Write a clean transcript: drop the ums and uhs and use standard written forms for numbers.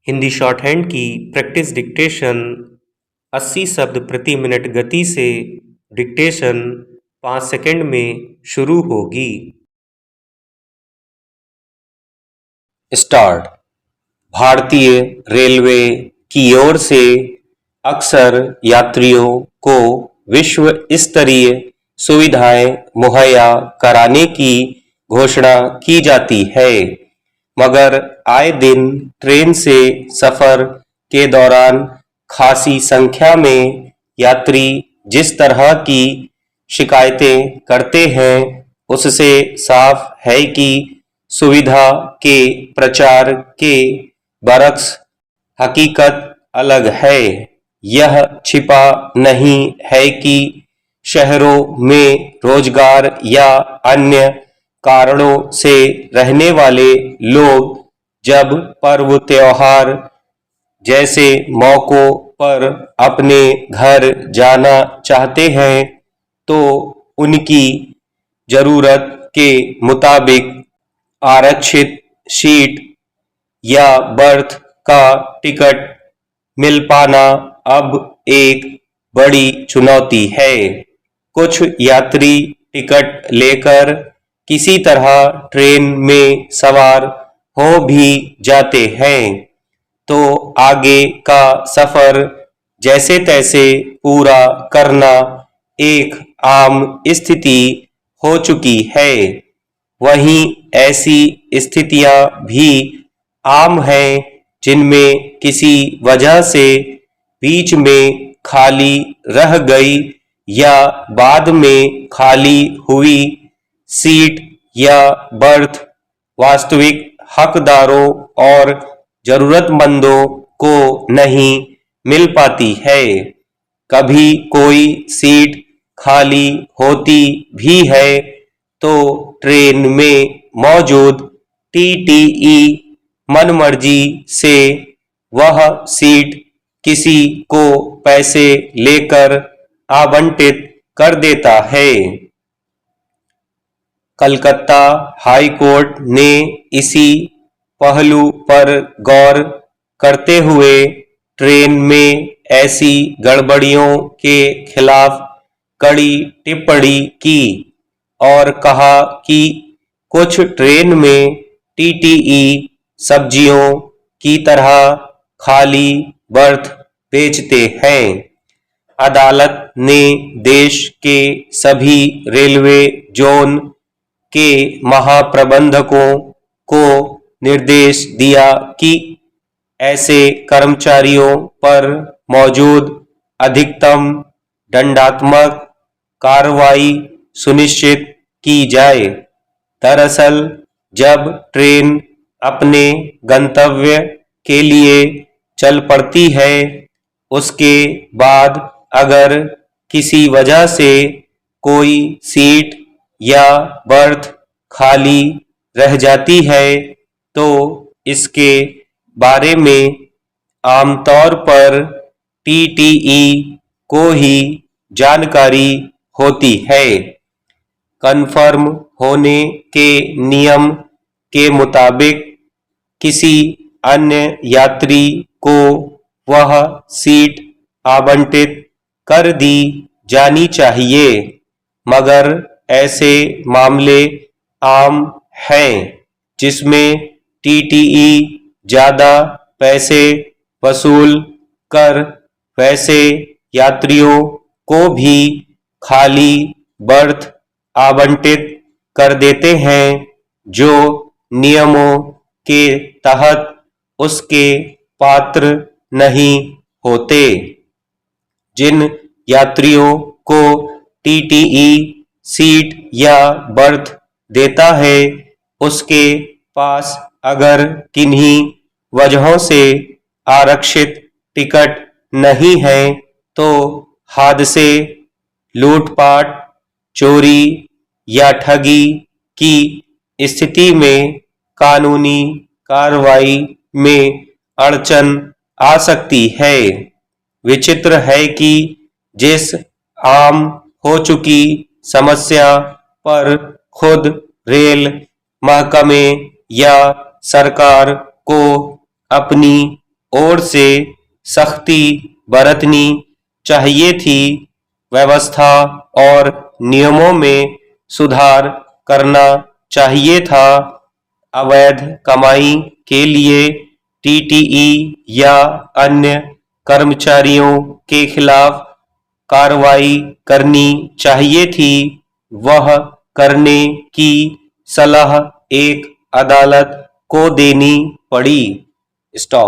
Hindi short hand की practice dictation 80 शब्द प्रति मिनट गति से डिक्टेशन 5 सेकंड में शुरू होगी। स्टार्ट। भारतीय रेलवे की ओर से अक्सर यात्रियों को विश्व स्तरीय सुविधाएं मुहैया कराने की घोषणा की जाती है, मगर आए दिन ट्रेन से सफर के दौरान खासी संख्या में यात्री जिस तरह की शिकायतें करते हैं, उससे साफ है कि सुविधा के प्रचार के बरक्स हकीकत अलग है। यह छिपा नहीं है कि शहरों में रोजगार या अन्य कारणों से रहने वाले लोग जब पर्व त्योहार जैसे मौकों पर अपने घर जाना चाहते हैं तो उनकी जरूरत के मुताबिक आरक्षित सीट या बर्थ का टिकट मिल पाना अब एक बड़ी चुनौती है। कुछ यात्री टिकट लेकर किसी तरह ट्रेन में सवार हो भी जाते हैं तो आगे का सफर जैसे तैसे पूरा करना एक आम स्थिति हो चुकी है। वहीं ऐसी स्थितियां भी आम हैं जिनमें किसी वजह से बीच में खाली रह गई या बाद में खाली हुई सीट या बर्थ वास्तविक हकदारों और जरूरतमंदों को नहीं मिल पाती है। कभी कोई सीट खाली होती भी है तो ट्रेन में मौजूद टीटीई मनमर्जी से वह सीट किसी को पैसे लेकर आवंटित कर देता है। कलकत्ता हाई कोर्ट ने इसी पहलू पर गौर करते हुए ट्रेन में ऐसी गड़बड़ियों के खिलाफ कड़ी टिप्पणी की और कहा कि कुछ ट्रेन में टीटीई सब्जियों की तरह खाली बर्थ बेचते हैं। अदालत ने देश के सभी रेलवे जोन के महाप्रबंधकों को निर्देश दिया कि ऐसे कर्मचारियों पर मौजूद अधिकतम दंडात्मक कार्रवाई सुनिश्चित की जाए। दरअसल जब ट्रेन अपने गंतव्य के लिए चल पड़ती है, उसके बाद अगर किसी वजह से कोई सीट या बर्थ खाली रह जाती है तो इसके बारे में आमतौर पर टीटीई को ही जानकारी होती है। कन्फर्म होने के नियम के मुताबिक किसी अन्य यात्री को वह सीट आवंटित कर दी जानी चाहिए, मगर ऐसे मामले आम हैं जिसमें टीटीई ज्यादा पैसे वसूल कर वैसे यात्रियों को भी खाली बर्थ आवंटित कर देते हैं जो नियमों के तहत उसके पात्र नहीं होते। जिन यात्रियों को टीटीई सीट या बर्थ देता है उसके पास अगर किन्हीं वजहों से आरक्षित टिकट नहीं है तो हादसे, लूटपाट, चोरी या ठगी की स्थिति में कानूनी कार्रवाई में अड़चन आ सकती है। विचित्र है कि जिस आम हो चुकी समस्या पर खुद रेल महकमे या सरकार को अपनी ओर से सख्ती बरतनी चाहिए थी, व्यवस्था और नियमों में सुधार करना चाहिए था, अवैध कमाई के लिए टीटीई या अन्य कर्मचारियों के खिलाफ कार्रवाई करनी चाहिए थी, वह करने की सलाह एक अदालत को देनी पड़ी। स्टॉप।